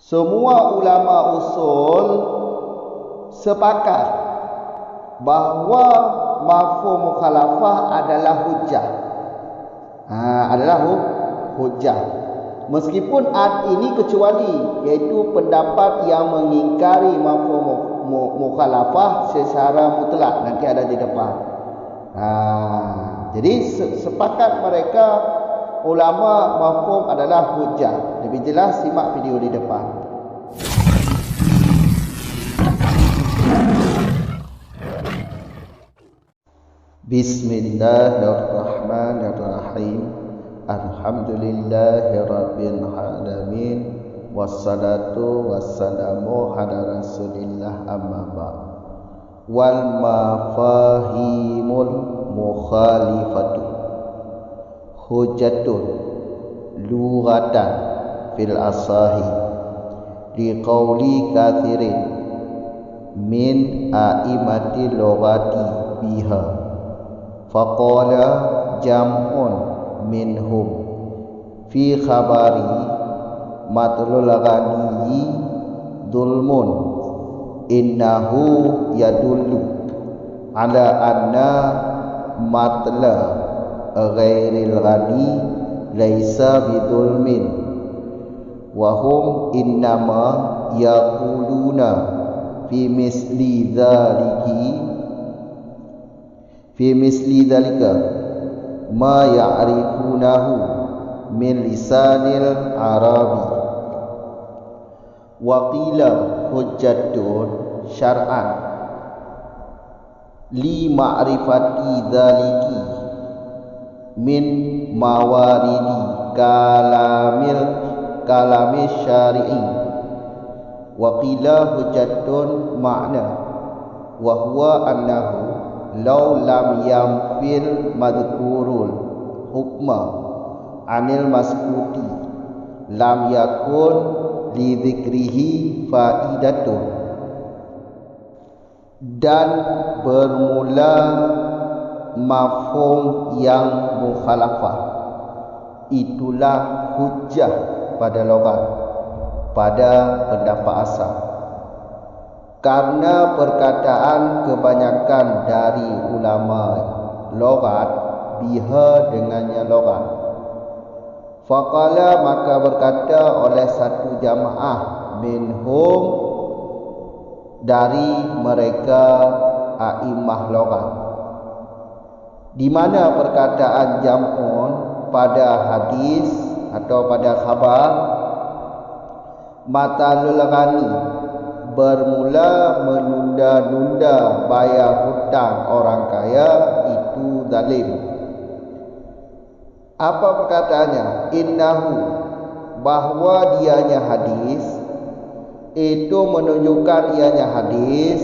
Semua ulama usul sepakat bahawa mafhum mukhalafah adalah hujjah. Adalah hujjah. Meskipun ini kecuali, iaitu pendapat yang mengingkari mafhum mukhalafah secara mutlak. Nanti ada di depan. Jadi sepakat mereka ulama mafhum adalah hujjah. Lebih jelas simak video di depan. Bismillahirrahmanirrahim. Alhamdulillahirabbil alamin. Wassalatu wassalamu ala Rasulillah, amma ba'd. Wal mafahimul mukhalifatu hujjatun lughatan fil asahi liqauli kathirin min a'imati lughati biha faqala jam'un minhum fi khabari matlul ghaniyi dhulmun innahu yadullu ala anna matla ghairil ghani laisa bidulmin wa hum innama yaquluna fi misli dhalika ma ya'rifunahu min lisanil arabi wa qila hujjatun syar'an li ma'rifati dhaliki min mawaridi kalami syari'i wa qila hujjatun ma'na wa huwa annahu law lam yamfil madhkurul hukma anil maskuti lam yakun li dzikrihi faidatun. Dan bermula mafhum yang mukhalafah itulah hujjah pada lughat, pada pendapat asal, karena perkataan kebanyakan dari ulama lughat biha dengannya lughat. Faqala, maka berkata oleh satu jamaah minhum dari mereka a'immah lughat, di mana perkataan jam'un pada hadis atau pada khabar matalul ghani bermula menunda-nunda bayar hutang orang kaya itu zalim. Apa perkataannya? Innahu, bahwa dianya hadis itu menunjukkan ianya hadis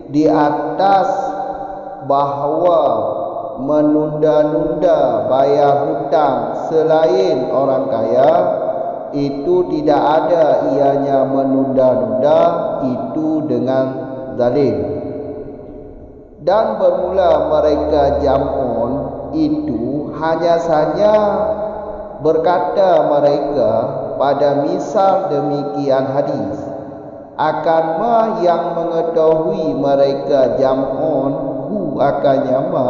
di atas bahawa menunda-nunda bayar hutang selain orang kaya itu tidak ada ianya menunda-nunda itu dengan zalim. Dan bermula mereka jam'un itu hanya saja berkata mereka pada misal demikian hadis, akan ma yang mengetahui mereka jam'un hu akannya ma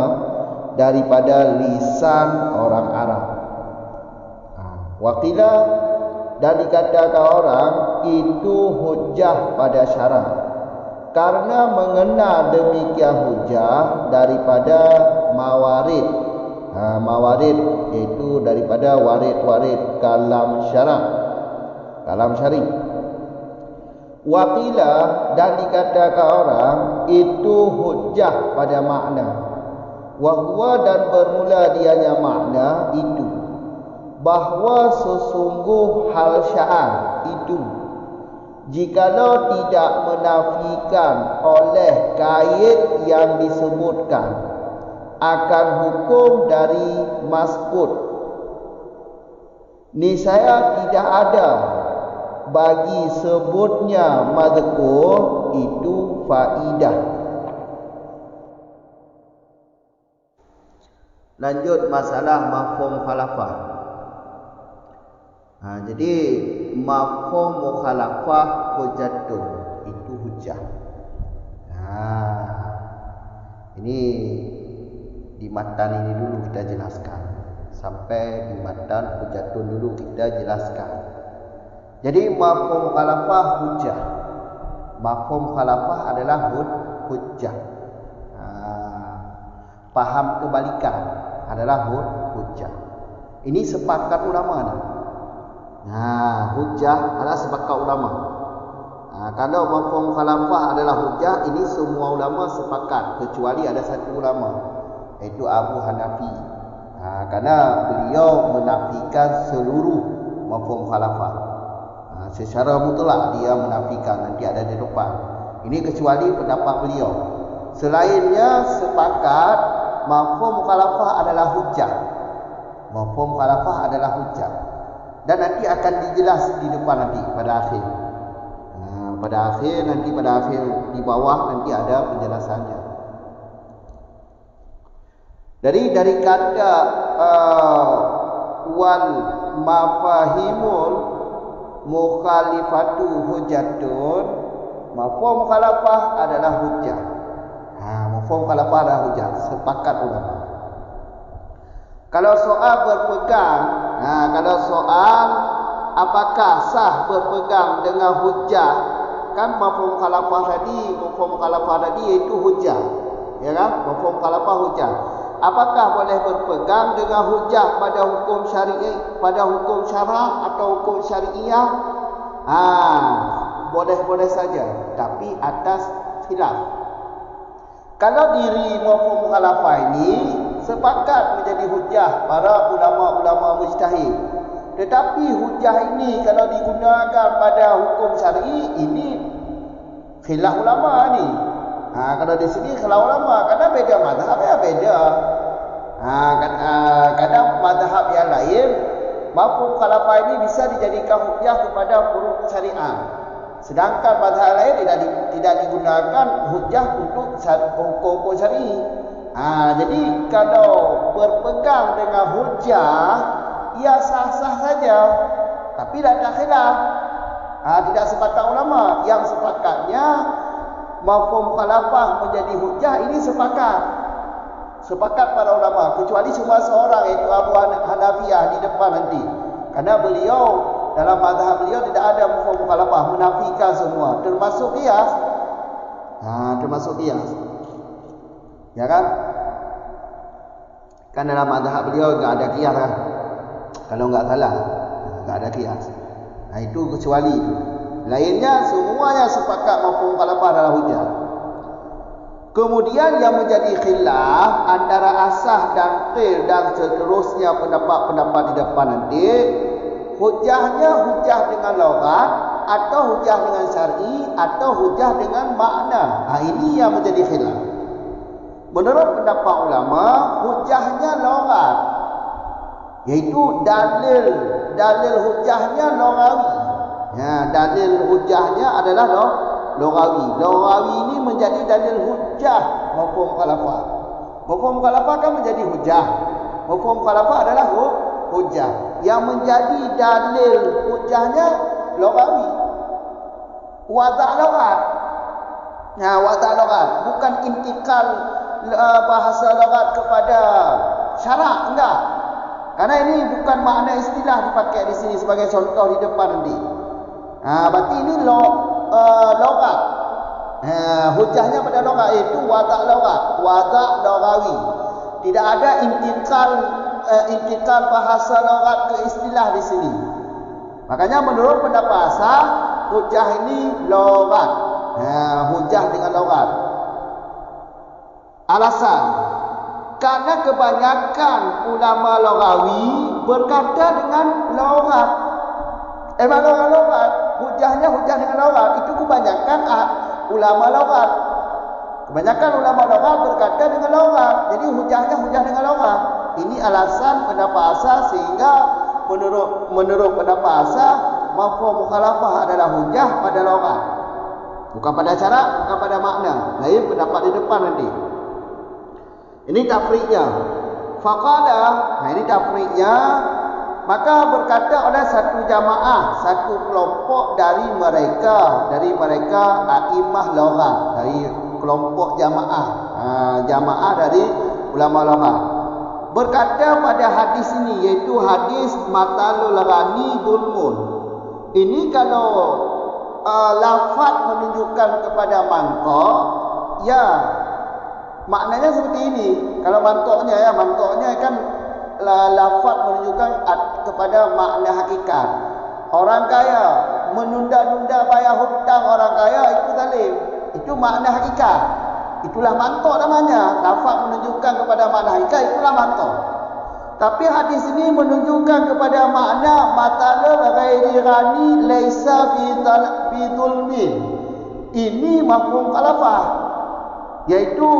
daripada lisan orang Arab. Waqila, dan dikatakan orang itu hujjah pada syarak, karena mengenal demikian hujjah daripada mawarid. Mawarid itu daripada warid-warid kalam syarak, kalam syari. Waqila, dan dikatakan orang itu hujjah pada makna. Wahwa, dan bermula dianya makna itu bahawa sesungguh hal sya'an itu jikalau tidak menafikan oleh kait yang disebutkan akan hukum dari maskut, niscaya tidak ada bagi sebutnya madhkur itu faidah. Lanjut masalah mafhum khalafah. Jadi mafhum mukhalafah hujjatun, itu hujjah. Ini di matan ini dulu kita jelaskan. Sampai di matan hujjatun dulu kita jelaskan. Jadi mafhum mukhalafah hujjah. Mafhum mukhalafah adalah hujjah. Paham kebalikan adalah hujjah. Ini sepakat ulama ni. Hujjah adalah sepakat ulama. Kalau mafhum mukhalafah adalah hujjah, ini semua ulama sepakat kecuali ada satu ulama, iaitu Abu Hanafi. Karena beliau menafikan seluruh mafhum mukhalafah. Secara mutlak dia menafikan, nanti ada di depan. Ini kecuali pendapat beliau. Selainnya sepakat mafhum mukhalafah adalah hujjah. Mafhum mukhalafah adalah hujjah. Dan nanti akan dijelas di depan nanti pada akhir. Pada akhir di bawah nanti ada penjelasannya. Dari kata wal mafahimul mukhalifatu hujjatun, mafhum mukhalafah adalah hujjah. Mafhum mukhalafah adalah hujjah, sepakat ulama. Kalau soal berpegang, kalau soal apakah sah berpegang dengan hujjah, kan mafhum mukhalafah tadi iaitu hujjah, ya kan? Mafhum mukhalafah hujjah. Apakah boleh berpegang dengan hujjah pada hukum syari'i, pada hukum syarak atau hukum syari'iyah? Boleh-boleh saja, tapi atas khilaf. Kalau diri mafhum mukhalafah ini sepakat menjadi hujjah para ulama-ulama mujtahid. Tetapi hujjah ini kalau digunakan pada hukum syar'i, ini khilaf ulama ni. Kalau di sini khilaf ulama, kadang beda mazhab ya beda. Kadang mazhab yang lain mafhum mukhalafah ini bisa dijadikan hujjah kepada furu' syariah. Sedangkan mazhab lain tidak digunakan hujjah untuk hukum syar'i. Jadi kalau berpegang dengan hujjah, ia sah-sah saja, tapi tidak ada khilaf. Tidak sepakat ulama. Yang sepakatnya mafhum mukhalafah menjadi hujjah, ini sepakat para ulama, kecuali cuma seorang, iaitu Abu Hanafiyah di depan nanti. Karena beliau dalam mazhab beliau tidak ada mafhum mukhalafah, menafikan semua, termasuk qiyas. Termasuk qiyas. Ya kan? Kan dalam mazhab beliau enggak ada qiyas kan? Kalau enggak salah, enggak ada qiyas. Itu kecuali itu. Lainnya semuanya sepakat mafhum mukhalafah adalah hujjah. Kemudian yang menjadi khilaf antara asah dan qil dan seterusnya pendapat-pendapat di depan nanti, hujjahnya hujjah dengan lughat atau hujjah dengan syar'i atau hujjah dengan makna. Ini yang menjadi khilaf. Menurut pendapat ulama, hujjahnya lughat, yaitu dalil hujjahnya lughawi. Dalil hujjahnya adalah lughawi. Lughawi ini menjadi dalil hujjah mafhum mukhalafah. Mafhum mukhalafah kan menjadi hujjah. Mafhum mukhalafah adalah hujjah. Yang menjadi dalil hujjahnya lughawi. Wada' lughat. Wada' lughat bukan intikal bahasa lughat kepada syarak, enggak. Karena ini bukan makna istilah dipakai di sini sebagai contoh di depan nanti. Berarti ini lughat. Hujahnya pada lughat, itu wada' lughat, wada' lughawi. Tidak ada intikal bahasa lughat ke istilah di sini. Makanya menurut pendapat asal, hujah ini lughat. Hujah dengan lughat. Alasan, karena kebanyakan ulama lughawi berkata dengan lughat. Lughat, hujahnya hujah dengan lughat. Itu kebanyakan ulama lughat. Kebanyakan ulama lughat berkata dengan lughat. Jadi hujahnya hujah dengan lughat. Ini alasan pendapat asal, sehingga menurut pendapat asal mafhum mukhalafah adalah hujah pada lughat. Bukan pada cara, bukan pada makna. Lain pendapat di depan nanti. Ini tafriqnya. Faqala, ini tafriqnya. Maka berkata oleh satu jamaah, satu kelompok dari mereka a'imah lughat, dari kelompok jamaah, jamaah dari ulama lughat. Berkata pada hadis ini, iaitu hadis matalul ghani dhulmun. Ini kalau lafaz menunjukkan kepada mantok, ya maknanya seperti ini. Kalau mantoknya kan lafaz menunjukkan kepada makna hakikat. Orang kaya menunda-nunda bayar hutang orang kaya, itu zalim. Itu makna hakikat. Itulah mantok namanya. Lafaz menunjukkan kepada makna hakikat, itulah mantok. Tapi hadis ini menunjukkan kepada makna matalul ghairi ghani laisa bi dhulmin. Ini mafhum khalafah, yaitu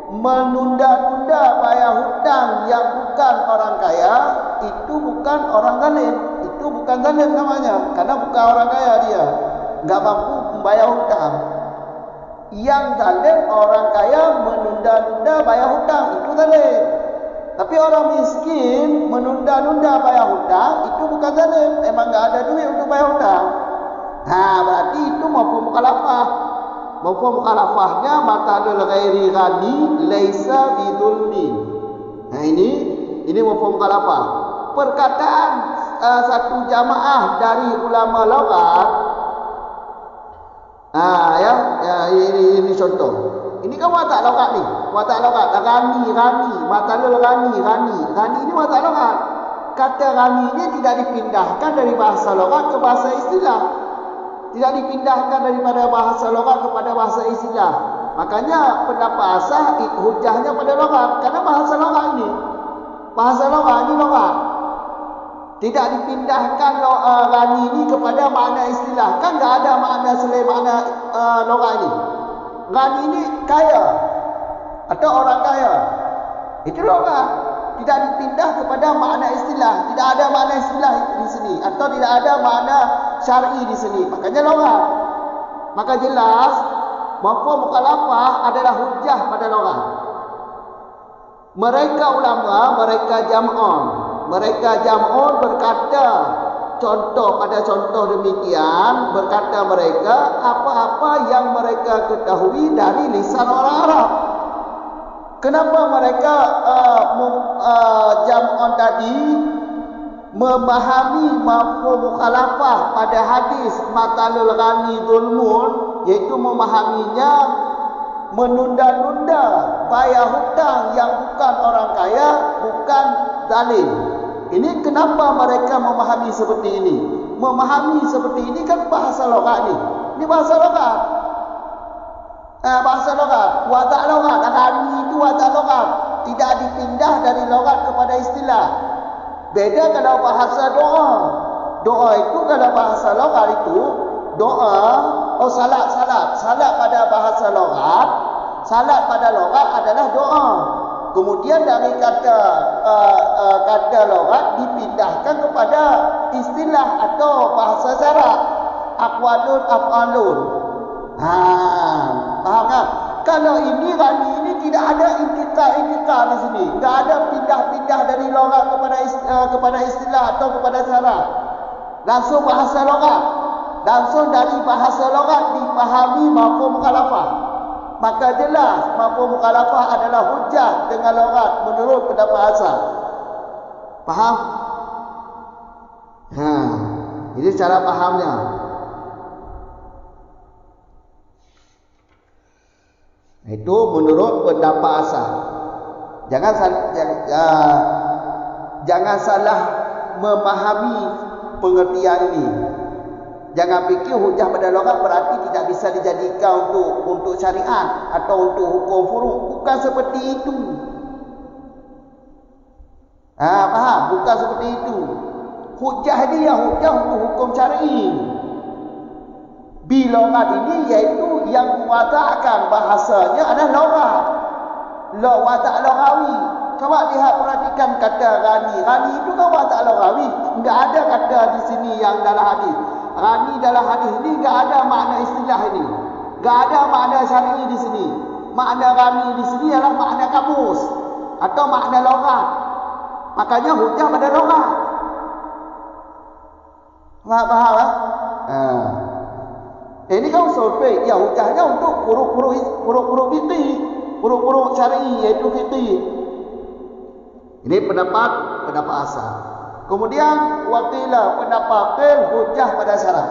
menunda-nunda bayar hutang yang bukan orang kaya, itu bukan orang zalim. Itu bukan zalim namanya, karena bukan orang kaya, dia enggak mampu membayar hutang. Yang zalim orang kaya menunda-nunda bayar hutang, itu zalim. Tapi orang miskin menunda-nunda bayar hutang, itu bukan zalim. Memang enggak ada duit untuk bayar hutang. Berarti itu mafhum mukhalafah. Mafhum mukhalafahnya matalul ghairi ghani laisa bidzulmi. Ini mafhum mukhalafah. Perkataan satu jamaah dari ulama lughat. Ini contoh. Ini kan watak lughat ni. Watak lughat ghani, matalul ghani. Ghani ini watak lughat. Kata ghani ini tidak dipindahkan dari bahasa lughat ke bahasa istilah. Tidak dipindahkan daripada bahasa lughat kepada bahasa istilah. Makanya pendapat asah hujahnya pada lughat, karena bahasa lughat ini lughat. Tidak dipindahkan ghani ini kepada makna istilah. Kan enggak ada makna selain makna lughat ini. Ghani ini kaya atau orang kaya. Itu lughat. Tidak dipindah kepada makna istilah. Tidak ada makna istilah di sini, atau tidak ada makna syar'i di sini. Makanya lughat. Maka jelas mafhum mukhalafah adalah hujah pada lughat. Mereka ulama, mereka jam'un berkata pada contoh demikian, berkata mereka apa-apa yang mereka ketahui dari lisan orang Arab. Kenapa mereka jam'un tadi memahami mafhum mukhalafah pada hadis matalul ghani dhulmun, yaitu memahaminya menunda-nunda bayar hutang yang bukan orang kaya, bukan zalim. Ini kenapa mereka memahami seperti ini? Memahami seperti ini kan bahasa lughat ni. Ini bahasa lughat. Bahasa lughat, watak lughat, ghani itu watak lughat, tidak dipindah dari lughat kepada istilah. Beda kalau bahasa doa. Doa itu kalau bahasa lughat itu doa, salat pada bahasa lughat, salat pada lughat adalah doa. Kemudian dari kata lughat dipindahkan kepada istilah atau bahasa syarak, aqwalun af'alun. Faham tak? Kalau ini ghani ini tidak ada intikal di sini. Enggak ada pindah-pindah dari lughat kepada istilah atau kepada syarak. Langsung bahasa lughat. Langsung dari bahasa lughat dipahami mafhum mukhalafah. Maka jelas mafhum mukhalafah adalah hujah dengan lughat menurut pendapat asal. Faham? Ini cara fahamnya. Itu menurut pendapat asal. Jangan salah memahami pengertian ini. Jangan fikir hujah pada lughat berarti tidak bisa dijadikan untuk syariat atau untuk hukum furu'. Bukan seperti itu. Faham? Bukan seperti itu. Hujah dia hujah untuk hukum syar'i. Biloghat ini yaitu yang mewatakkan bahasanya adalah lughat. Watak lughawi. Coba lihat, perhatikan kata ghani. Ghani itu kan watak lughawi. Enggak ada kata di sini yang dalam hadis. Ghani dalam hadis ini enggak ada makna istilah ini. Enggak ada makna syar'i di sini. Makna ghani di sini adalah makna kamus atau makna lughat. Makanya hujah pada lughat. Faham ah? Ini kan usul fiqh. Ya, hujahnya untuk huruf fiqih, huruf syar'i iaitu fiqih. Ini pendapat asal. Kemudian waqila pendapat qil hujah pada syarat.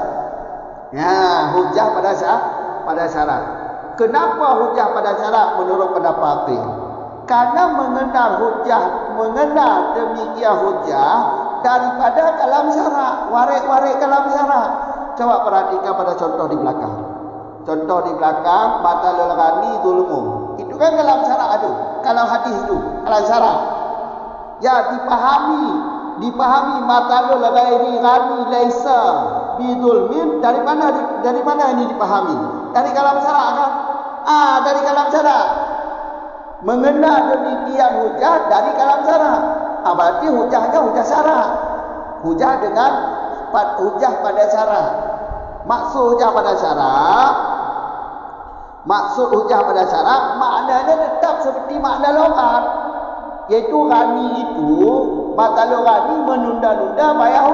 Ya, hujah pada syarat. Kenapa hujah pada syarat menurut pendapat qil? Karena mengenal demikian hujah daripada kalam syarat, warik kalam syarat. Coba perhatikan pada contoh di belakang. Contoh di belakang batalul ghani zulmum. Itu kan kalam syarat ada. Kalau hadis itu kalam syarat. Ya, dipahami matalul ghairi ghani laisa bidzulmin. Dari mana ini dipahami? Dari kalam syarat kan? Dari kalam syarat. Mengenal demikian hujah dari kalam syarat. Berarti hujahnya hujah syarat. Hujah pada syarat. Maksud hujah pada syarat maknanya tetap seperti makna loghat. Yaitu ghani itu, matalul ghani menunda-nunda bayar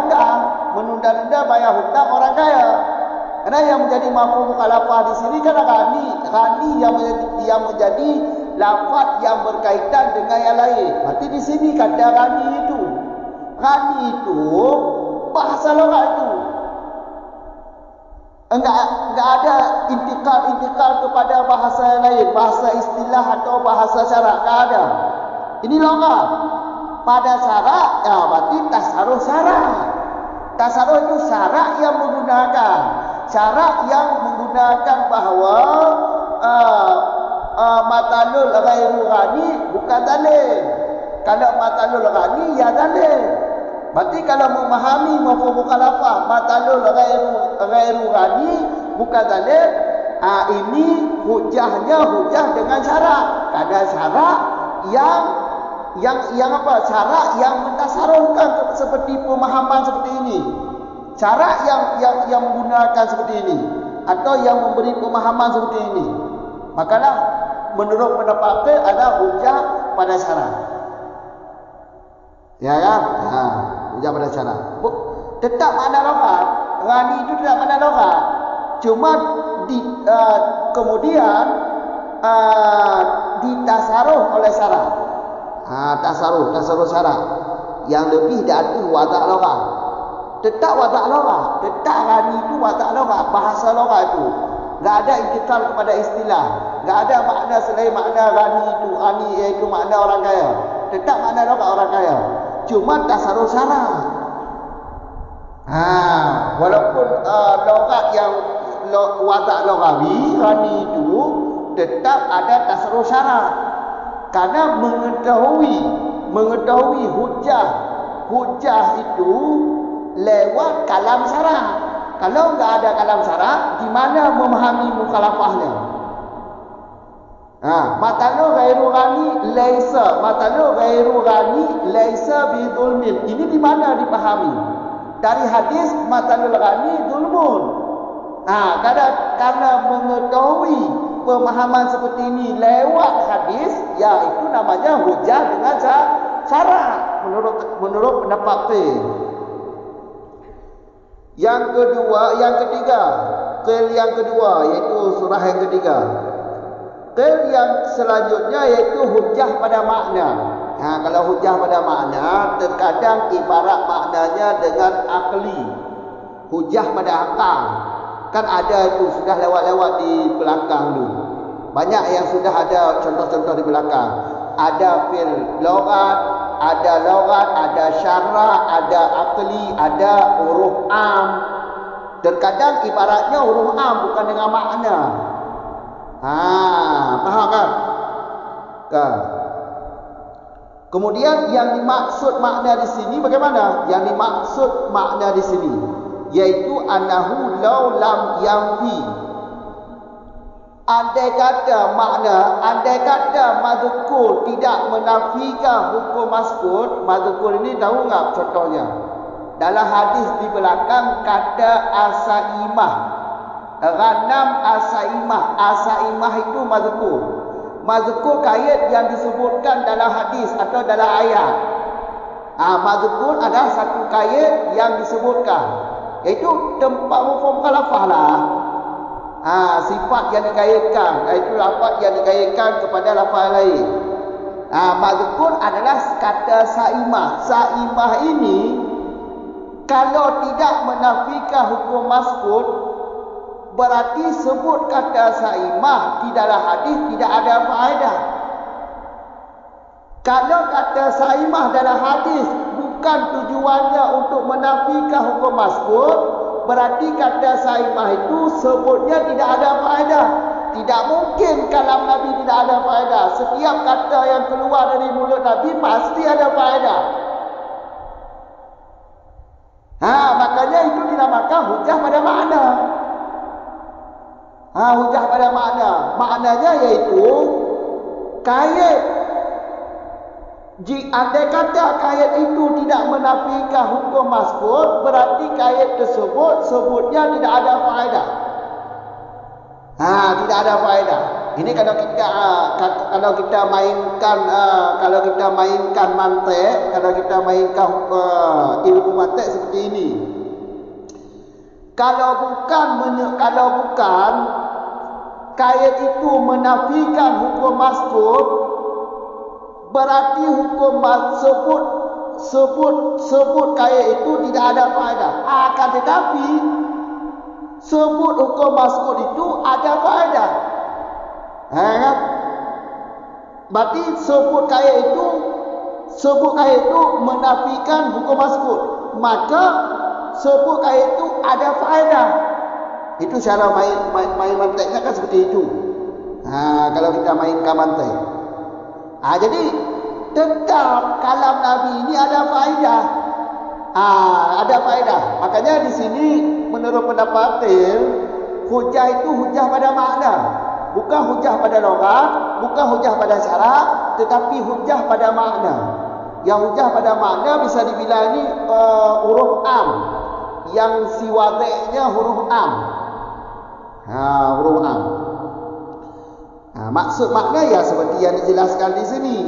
hutang orang kaya. Karena yang menjadi mafhum mukhalafah di sini kan ghani yang menjadi lafaz yang berkaitan dengan yang lain. Berarti di sini kata ghani itu bahasa loghat itu. Enggak ada intikal kepada bahasa yang lain, bahasa istilah atau bahasa syarak, enggak ada. Ini loghat. Pada syarak, berarti tasarruf syarak. Tasarruf itu syarak yang menggunakan bahawa matalul ghairu ghani bukan zalim. Kalau matalul ghani ya zalim. Berarti kalau memahami mafhum mukhalafah matalul ghairu ghani bukan zalim, ini hujah dengan syarak. Ada syarak syarak yang mentasarufkan seperti pemahaman seperti ini. Syarak yang menggunakan seperti ini atau yang memberi pemahaman seperti ini. Makalah menurut pendapat qil ada hujah pada syarak. Ya kan? Hujah pada syarak. Tetap makna loghat. Ghani itu tetap makna loghat. Cuma kemudian ditasaruf oleh syarak. Tasaruf syarak yang lebih dari wadah loghat. Tetap wadah loghat. Tetap ghani itu wadah loghat, bahasa loghat itu. Enggak ada intikal kepada istilah. Enggak ada makna selain makna ghani itu. Ghani iaitu makna orang kaya. Tetap makna loghat orang kaya. Cuma tasarruf syarak. Walaupun loghat yang wadah loghawi ghani itu tetap ada tasarruf syarak. Karena mengetahui hujah itu lewat kalam syarak. Kalau enggak ada kalam syarak, di mana memahami mukhalafahnya? Matalul ghairu ghani laisa bidzulmin. Ini di mana dipahami? Dari hadis matalul ghani zulmun. Karena mengetahui pemahaman seperti ini lewat hadis, ya itu namanya hujah dengan syarak menurut pendapat qil. Yang ketiga, qil yang kedua iaitu surah yang ketiga. Qil yang selanjutnya iaitu hujah pada makna. Kalau hujah pada makna terkadang ibarat maknanya dengan akli. Hujah pada akal. Kan ada itu sudah lewat-lewat di belakang dulu. Banyak yang sudah ada contoh-contoh di belakang. Ada fil loghat, ada syarah, ada akli, ada huruf am. Terkadang ibaratnya huruf am bukan dengan makna. Faham kan? Kemudian yang dimaksud makna di sini bagaimana? Yang dimaksud makna di sini yaitu annahu law lam yanfi. Andai kata mazkur tidak menafikan hukum mazkur ini tahu enggak contohnya? Dalam hadis di belakang kata asaimah. Ghanam asaimah itu mazkur kait yang disebutkan dalam hadis atau dalam ayat. Mazkur adalah satu kait yang disebutkan. Iaitu tempat mafhum mukhalafah lah. Sifat yang dikaitkan, iaitu lafaz yang dikaitkan kepada lafaz lain. Mazkur adalah kata saimah. Saimah ini kalau tidak menafikan hukum mazkur, berarti sebut kata saimah di dalam hadis tidak ada faedah. Kalau kata saimah dalam hadis bukan tujuannya untuk menafikan hukum mazkur, berarti kata saimah itu sebutnya tidak ada faedah. Tidak mungkin kalam Nabi tidak ada faedah. Setiap kata yang keluar dari mulut Nabi pasti ada faedah. Makanya itu dinamakan hujah pada makna. Hujah pada makna. Maknanya iaitu kait. Andai kata kait itu tidak menafikan hukum mazkur, berarti kait tersebut sebutnya tidak ada faedah. Tidak ada faedah. Ini kalau kita mainkan mantik, kalau kita mainkan ilmu mantik seperti ini. Kalau bukan kait itu menafikan hukum mazkur, berarti hukum sebut kait itu tidak ada faedah. Akan tetapi sebut hukum mazkur itu ada faedah. Berarti sebut kait itu menafikan hukum mazkur, maka sebut kait itu ada faedah. Itu cara main mantiknya kan seperti itu. Kalau kita mainkan mantik. Jadi tetap kalam Nabi ini ada faedah. Ada faedah. Makanya di sini menurut pendapat hujah itu hujah pada makna, bukan hujah pada loghat, bukan hujah pada syarak, tetapi hujah pada makna. Yang hujah pada makna bisa dibilang ini huruf am, yang siwadeknya huruf am. Huruf am. Maksud makna ya seperti yang dijelaskan di sini.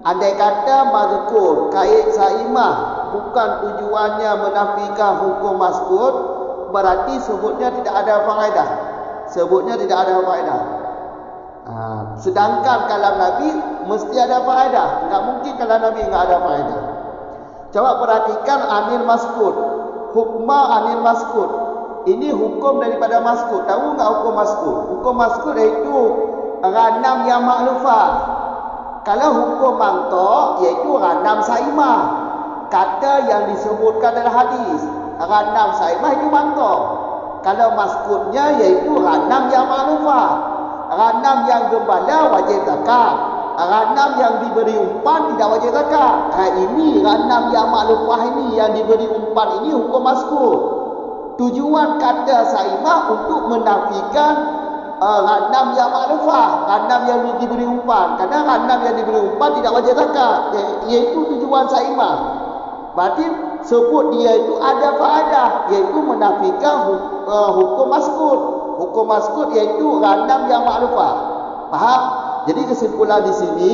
Andai kata mazkur kait saimah bukan tujuannya menafikan hukum mazkur, berarti sebutnya tidak ada faedah. Sedangkan kalam Nabi mesti ada faedah. Tak mungkin kalam Nabi enggak ada faedah. Coba perhatikan anil mazkur, hukma anil mazkur. Ini hukum daripada mazkur. Tahu enggak hukum mazkur? Hukum mazkur iaitu ghanam yang maklufah. Kalau hukum mantok iaitu ghanam saimah, kata yang disebutkan dalam hadis. Ghanam saimah itu mantok. Kalau mazkurnya iaitu ghanam yang maklufah. Ghanam yang gembala wajib zakat. Ghanam yang diberi umpan tidak wajib zakat. Ini ghanam yang maklufah ini, yang diberi umpan ini hukum mazkur. Tujuan kata saimah untuk menafikan ghanam yang maklufah, ghanam yang diberi umpan. Karena ghanam yang diberi umpan tidak wajib zakat, iaitu tujuan saimah. Berarti sebut dia itu ada faedah, iaitu menafikan hukum mazkur. Hukum mazkur iaitu ghanam yang maklufah. Faham? Jadi kesimpulan di sini,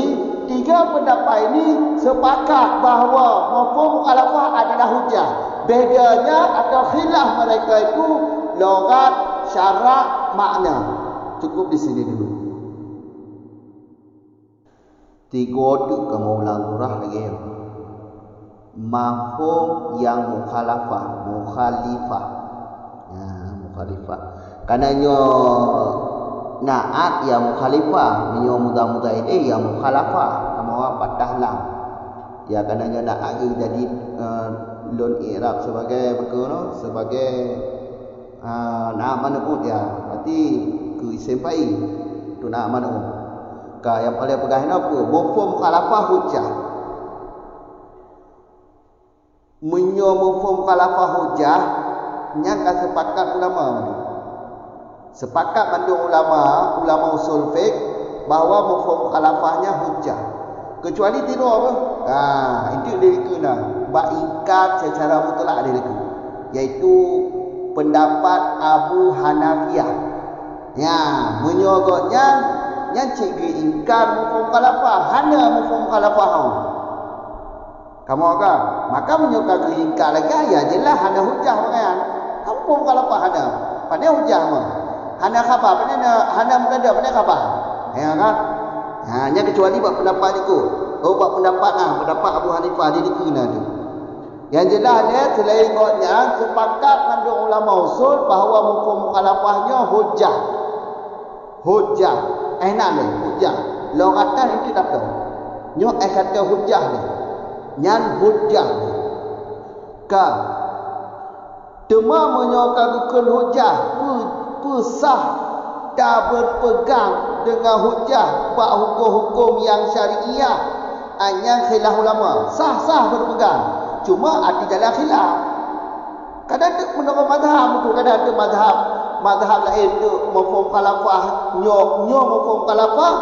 tiga pendapat ini sepakat bahawa mafhum mukhalafah adalah hujah. Bedanya atau khilaf mereka itu loghat, syarak, makna. Cukup di sini dulu. Tiga tu kamu ulang surah lagi. Mafhum yang mukhalafah. Karenanya naat yang mukhalifah, menyo mudah-mudah ini yang mukhalafah. Kamu orang patah lam. Ya karenanya naat jadi lun i'rab sebagai berkena sebagai naat mana pun ya. Berarti ke isim fa'il tu nak mana ka yang paling pegahin apa mafhum mukhalafah hujah. Menyo mafhum mukhalafah hujah nya ka sepakat ulama ni. Sepakat bandung ulama usul fiqh bahawa mafhum mukhalafahnya hujah. Kecuali tiru apa? Itu dia kena bak ingkar secara mutlak dia itu, iaitu pendapat Abu Hanafiyah. Ya, menyogoknya yang cikgu ingkar mafhum mukhalafah, hana mafhum mukhalafah. Kamu kan? Maka menyuka keringkar lagi ya jelas hana hujah kan. Kamu pun kalau apa hana? Pandai hujah mah. Hana khabar, hana berada, pandai khabar. Ya kan? Hanya kecuali buat pendapat itu. Oh buat pendapat Abu Hanifah dia dikena tu. Yang jelas dia selengoknya sepakat dengan ulama usul bahawa hukum mukhalafahnya hujah. Hujah. Nak ni hujah. Loratan itu tak tahu. Nyok kata hujah ni. Nyan hujah ni. Ka. Tema menyokakan hujah. Pesah dah berpegang dengan hujah bab hukum-hukum yang syariah. Yang khilaf ulama. Sah-sah berpegang. Cuma ada jalan khilaf. Kadang ada menurut mazhab tu, kadang ada mazhab lain tu mafhum khalafah, nyok mafhum khalafah,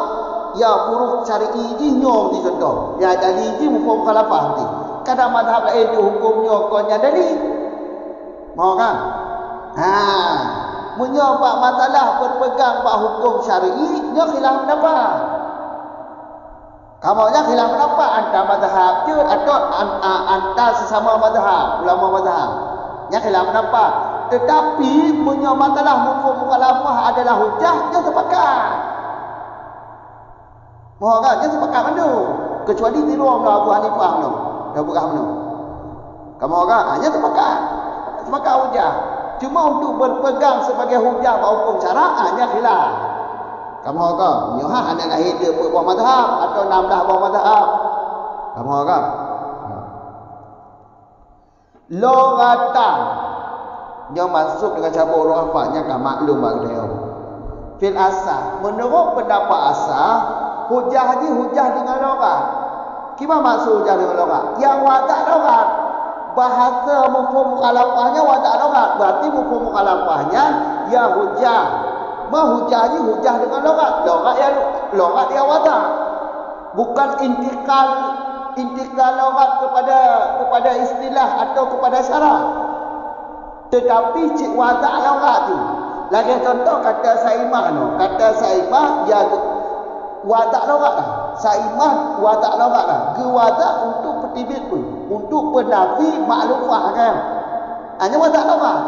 ya furuk syar'i ji nyok di contoh. Ya dalil ji mafhum khalafah nanti. Kadang mazhab lain tu hukumnya konya dalil. Mau kan? Menyobak masalah berpegang pada hukum syar'i, nya khilaf pendapat. Kamu nya khilaf pendapat antara mazhab je atau antara sesama mazhab, ulama mazhab. Nya khilaf pendapat. Tetapi punya masalah mafhum mukhalafah adalah hujah, dia sepakat. Mohon kan? Dia sepakat mana? Kecuali di ruang Abu Hanifah mana? Dah bukan mana? Kamu kan? Dia sepakat. Sepakat hujah. Cuma untuk berpegang sebagai hujah pada hukum syarak, dia khilaf. Kamu kan? Nyoha hanya lahir dia buat mazhab atau 16 buat mazhab. Kamu kan? Loratan yang masuk dengan cabur urafanya kan maklum bagi fil asah. Menurut pendapat asah, hujah ni hujah dengan logat. Gimana maksud hujah dengan logat? Yang watak logat. Bahasa mafhum mukhalafahnya watak logat. Berarti mafhum mukhalafahnya ya hujah. Hujah ni hujah dengan logat. Logat yang watak. Bukan intikal logat kepada istilah atau kepada syarak. Tetapi cik watak logat tu. Lagi contoh kata Saimah no. Kata Saimah ya watak logat lah. Saimah watak logat lah. Ge watak untuk petibit pun. Untuk penafi maklufah kan. Hanya watak logat.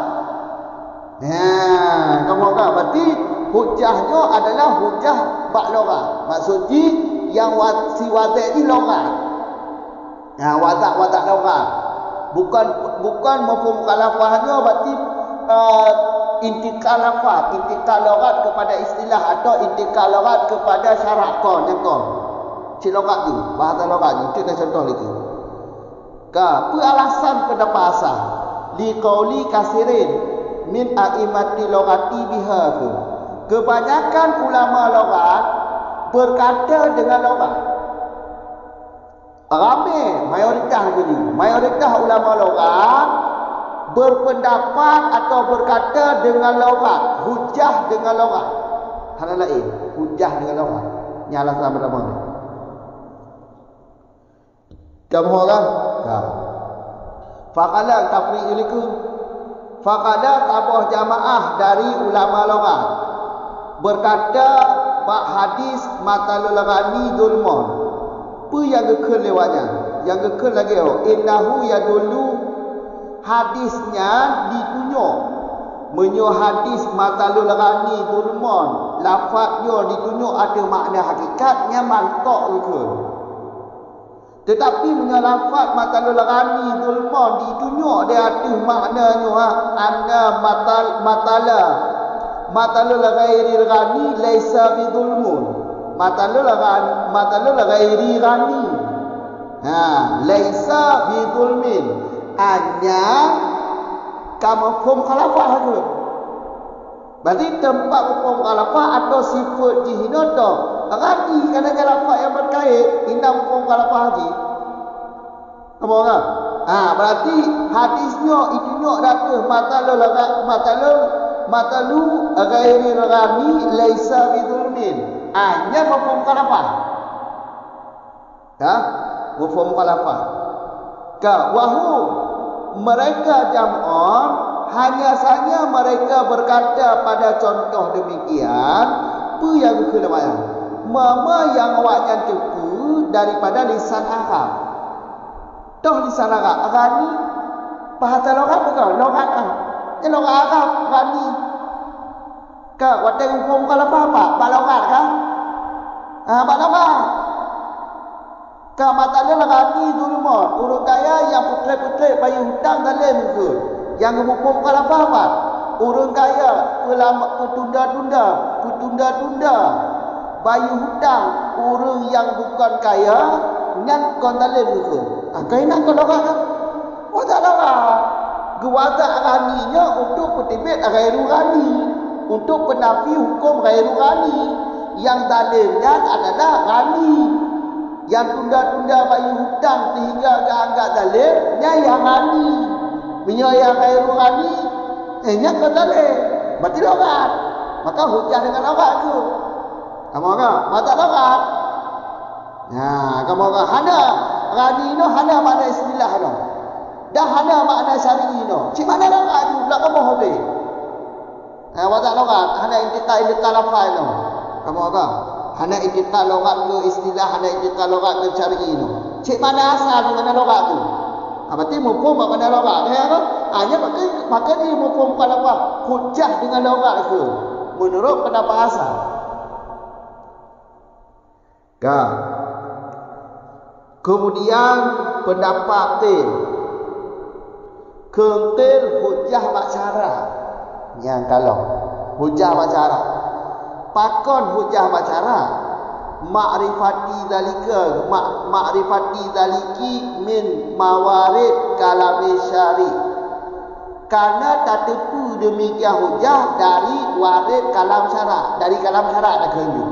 Kamu kan? Berarti hujahnya adalah hujah bak logat. Maksudnya yang si watak ni logat. Watak logat. Bukan mafhum mukhalafahnya berarti intikal logat kepada istilah atau intikal logat kepada syarak yang kon. Cik logat tu, bahasa logat ni kita contoh lagi. Apa alasan pendapat asah? Li qauli kasirin min a'immati logati biha tu. Kebanyakan ulama logat berkata dengan logat. Ramai mayoritas ulama logat berpendapat atau berkata dengan logat, hujah dengan logat. Hal lain, hujah dengan logat. Nyala sama nama ni. Kamu orang? Faqala tafriq iliku. Faqala tabah jamaah dari ulama logat berkata bab hadis matalul ghani zulmun. Apa yang gekal lewatnya? Yang gekal lagi innahu yadullu, hadisnya ditunjuk. Menyo hadis matalul ghani zulmun, lafaznya ditunjuk ada makna hakikatnya mantok gekal. Tetapi menyo lafaz matalul ghani zulmun ditunjuk dia ada maknanya anna matalul ghairi ghani laisa bidzulmun. Matalul ghairi ghani. Laisa bidzulmin. Hanya kamafhum khalafah tu. Berarti tempat mafhum khalafah atau sifat dihina tu. Ghani kadang lafaz yang berkait indah mafhum khalafah haji. Kamu kan? Berarti hadisnya itu datang matalu ghairi ghani laisa bidzulmin. Hanya mafhum khalafah. Mafhum khalafah. Wahu mereka jam'on hanya saja mereka berkata pada contoh demikian apa yang kelemahan. Mama yang awaknya tepu daripada lisan Arab. Toh di sana rani bahasa logat bukan logat ah. Ini logat Arab rani. Ke wadah hukum kalau apa? Balogat kan? Balogat. Ke matanya rani dulu mon. Urang kaya yang putri-putri bayi hutang dalam ke. Yang hukum kalau apa? Urang kaya petunda-tunda bayi hutang urang yang bukan kaya nyan kon dalam ke. Kaya nak kon logat kan? Wadah logat. Gewazak raninya untuk petibet ghairu rani. Untuk penafi hukum ghairu rani. Yang dalamnya adalah rani. Yang tunda-tunda bayi hutang sehingga agak dalamnya yang rani. Punya yang ghairu rani, nya ke dalam. Berarti logat. Maka hujah dengan logat tu. Kamu agak? Mata logat. Nah, kamu agak? Hana. Rani no hana makna istilah no. Dah hana makna syar'i no. Cik mana logat tu? Belak kamu habis. Wadah logat. Hana intiqal lafaz no. Kamu agak? Hana intiqal logat ke istilah, hana intiqal logat ke syar'i no. Cik mana asal mana logat tu? Berarti mufhum mana logat? Ya kan? Hanya maka dia mufhum apa? Hujah dengan logat ke? Menurut pendapat asal. Kan? Kemudian pendapat Kentil hujah masyara. Yang kalau hujah masyara. Pakon hujah masyara. Ma'rifati dalika. Ma'rifati daliki min mawarid kalami syari. Karena tak tepu demikian hujah dari warid kalam syarak. Dari kalam syarak tak kenyu.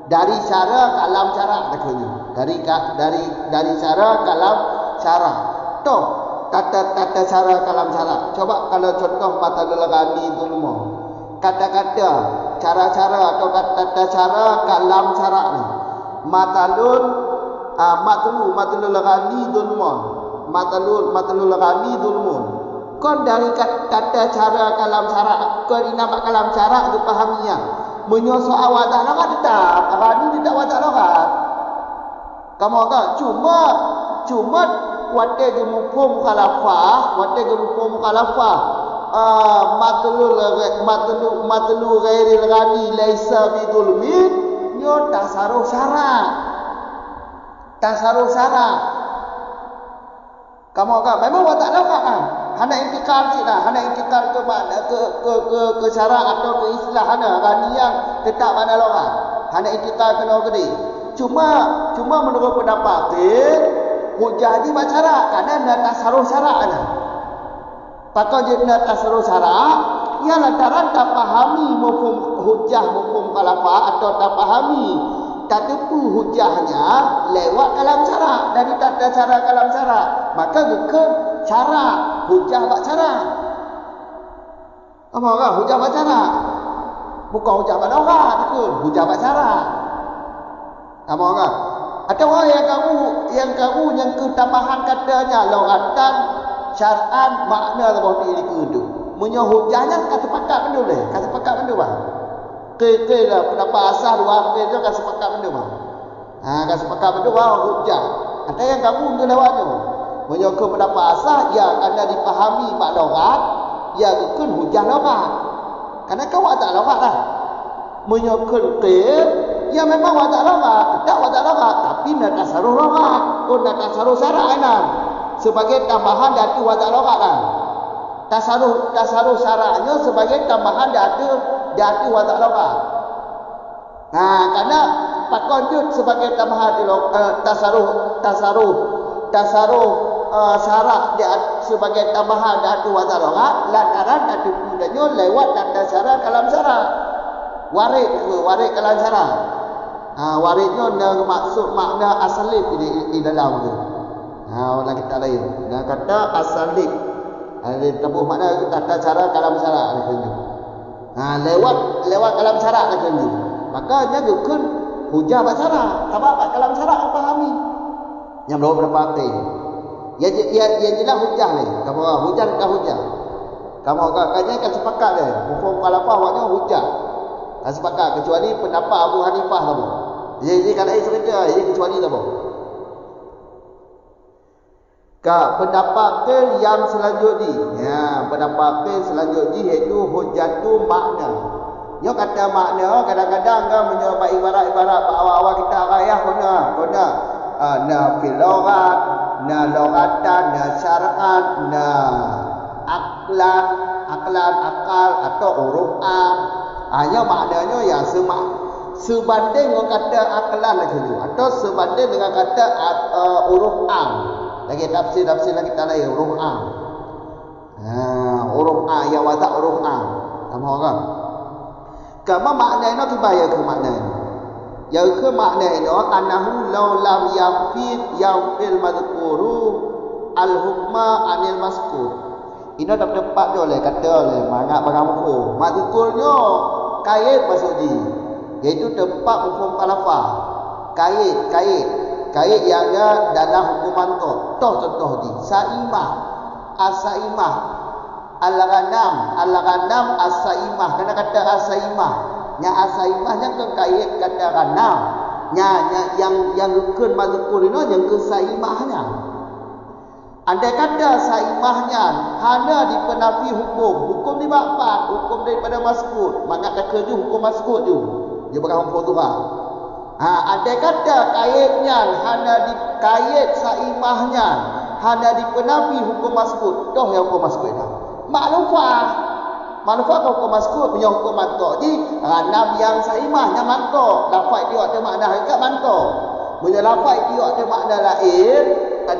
Dari cara kalam syarak tak kenyu. Dari cara kalam syarak. Toh tata cara kalam syarak. Coba kalau contoh mata lelagani itu semua. Kata-kata, cara-cara atau tata cara kalam syarak ni. Matalul lelagani itu semua. Matalul lelagani itu semua. Kon dari kata cara kalam syarak, kon dinampak kalam syarak tu fahaminya. Menyosok wadah logat tetap. Rani tidak wadah logat. Kamu agak cuma wadah gemufum khalafah, matlu ghairil ghani laisa bidulmin nyo tasaruh syarak. Kamu agak memang wadah logat kan? Hana intikal cina, hana intikal ke mana ke syarak atau ke istilah hana rani yang tetap mana logat. Hana intikal ke negeri. Cuma menurut pendapat hujah di masyarakat karena nak tasaruh syarak ana. Pakau je nak tasaruh syarak ia lantaran tak fahami mufhum hujah mufhum khalafah atau tak fahami tak tepu hujahnya lewat kalam syarak dari tata cara kalam syarak maka gekep syarak hujah bak syarak. Apa orang hujah bak syarak? Bukan hujah bak logat ke hujah bak syarak. Apa orang? Atau orang yang kamu yang ketambahan katanya logatan syar'an makna apa ni itu. Munyo hujahnya kata sepakat benda boleh. Kata sepakat benda bang. Ke lah pendapat asal dua ke tu kata sepakat benda bang. Kata sepakat benda bang hujah. Ada yang kamu ke lewatnya. Munyo ke pendapat asal ya kerana dipahami pak logat ya ikut hujah logat. Karena kau tak logat lah. Munyo ke ya memang wadah logat, tidak wadah logat, tapi nak tasaruh logat, nak tasaruh syarak kan. Sebagai tambahan dari wadah logat kan. Tasaruh syaraknya sebagai tambahan dari wadah logat. Karena pakon tu sebagai tambahan tasaruh syarak sebagai tambahan dari wadah logat, lantaran dari budanya lewat tata cara kalam syarak. Warid kalam syarak. Waridnya maksud makna asalib di dalam tu. Orang kita lain. Dia kata asalib. Ada tebuh makna tata cara kalam syarak ada tunjuk. Lewat kalam syarak ada tunjuk. Maka dia gukun hujah bak syarak. Sebab kalam syarak fahami. Yang belum berapa Ya jelas hujah ni. Kamu hujah ke hujah. Kamu katanya kan sepakat dia. Hukum khalafah waknya hujah. Tak sepakat kecuali pendapat Abu Hanifah tadi. Jadi kalau saya cerita, ini kecuali apa? Pendapat ke yang selanjutnya. Ya, pendapat ke selanjutnya iaitu hujjatu makna. Dia kata makna kadang-kadang kan menyebab ibarat-ibarat awal-awal kita rayah guna na filorat, na loratan, na syar'an, na akal atau uruf am. Hanya maknanya ya sebanding dengan kata aklan lagi tu, atau sebanding dengan kata uruf am. Lagi tafsir lagi tak lain uruf am. Uruf am ya wadah uruf am. Kamu orang. Kamu maknanya kebaya ke maknanya. Yang ke maknanya anahu law lam yafil mazkuru al hukma anil maskur. Ini dapat oleh kata oleh mangat baramku. Mazkurnya kait maksudnya. Iaitu tempat hukum kalafah. Kait yang ada dalam hukuman tu. Contoh di saimah, asaimah, al-ghanam, asaimah. Kena kata asaimah. Nya asaimahnya ke kait kata ghanam. Nya yang rukun mazkur ini yang ke saimahnya. Andai kata saimahnya hanya dipenafi hukum di bapak, hukum daripada maskud, maka tak kerja hukum maskud tu. Dia bukan hukum tu lah. Andai kata kaitnya hanya dikait saimahnya hanya dipenafi hukum maskud, toh yang hukum maskud dah. Maklufah hukum maskud punya hukum mantok. Jadi ranam yang saimahnya mantok. Lafaz dia ada makna hakikat mantok. Bila lafaz dia ada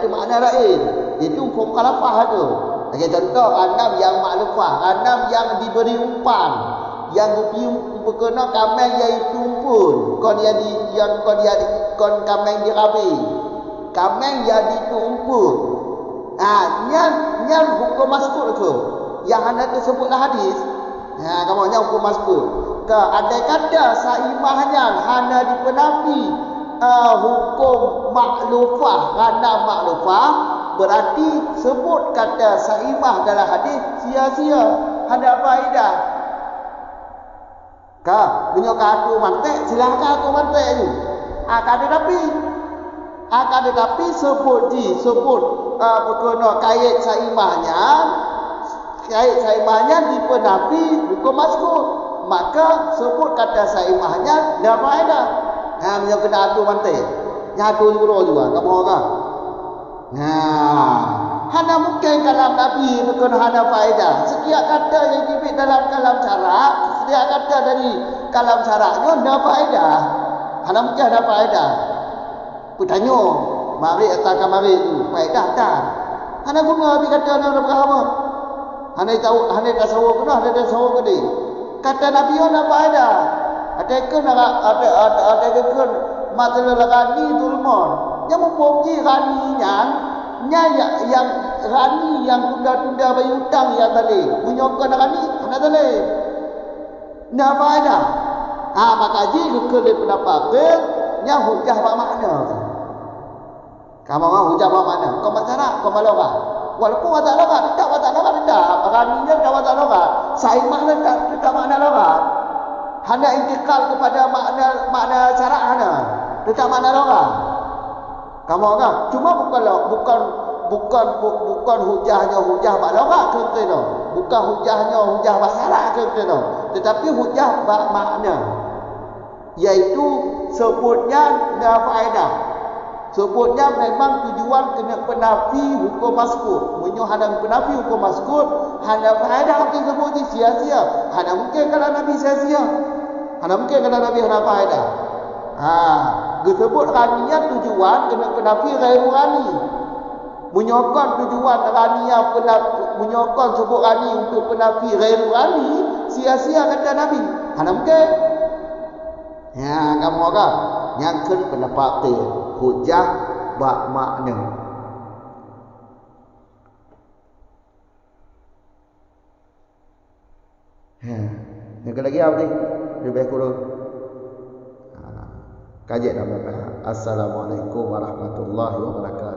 makna lain, itu hukum kalafah tu. Bagi contoh ranam yang maklufah, ranam yang diberi umpan, yang berkena kameng iaitu umpun, kon kameng dirabi, kameng yang itu umpun. Yang hukum maskud tu, yang anda tersebutlah hadis. Kamu yang hukum maskud. Andai kata saimahnya hanya dipenafi hukum maklufah, ranam maklufah, berarti sebut kata saimah dalam hadis sia-sia, ada faedah. Punya aku mantek, silakan aku mantek tu. Akan tetapi sebut berkena kait saimahnya dipenafi hukum maskud, maka sebut kata saimahnya ada faedah. Punya kena atu mantek. Nyatu juga kamu orang. Hana mungkin kalam Nabi bukan hana faedah. Setiap kata yang dibit dalam kalam syarak, setiap kata dari kalam syaraknya ada faedah. Hana mungkin ada faedah. Bertanya, mari atau kamari itu faedah tak? Hana guna habis kata ada berapa? Hana tahu, hana tasawuf kena, hana tasawuf kena. Kata Nabi ada faedah. Ada kan masalah rani dulmon. Yang mempunyai raninya yang rani yang tunda-tunda bayar hutang yang tadi menyokong rani mana tadi nak faedah. Maka jika kena pendapat yang hujah apa makna. Kamu mau hujah apa makna? Kau masalah, kau malora. Walaupun watak lora, tidak watak lora tidak. Raninya tidak watak lora. Saimahnya tidak makna lora. Hanya intikal kepada makna syarak hanya. Tidak makna lora. Kamu orang cuma bukan hujahnya hujah bak lora ke tu. Bukan hujahnya hujah bak syarak ke tu. Tetapi hujah bak makna. Iaitu sebutnya ada faedah. Sebutnya memang tujuan kena penafi hukum maskud. Hadang penafi hukum maskud, hana faedah mungkin sebut ni sia-sia. Hana mungkin kalau Nabi sia-sia. Hana mungkin kalau Nabi hana faedah. Disebut raninya tujuan kena penafi ghairu rani. Menyokong tujuan raninya menyokong sebut rani untuk penafi ghairu rani, sia-sia kata Nabi. Hana mungkin. Kamu orang nyangkut pendapat hujah bak makna. Yang lagi apa ni? Lebih kurang kajian apa? Assalamualaikum warahmatullahi wabarakatuh.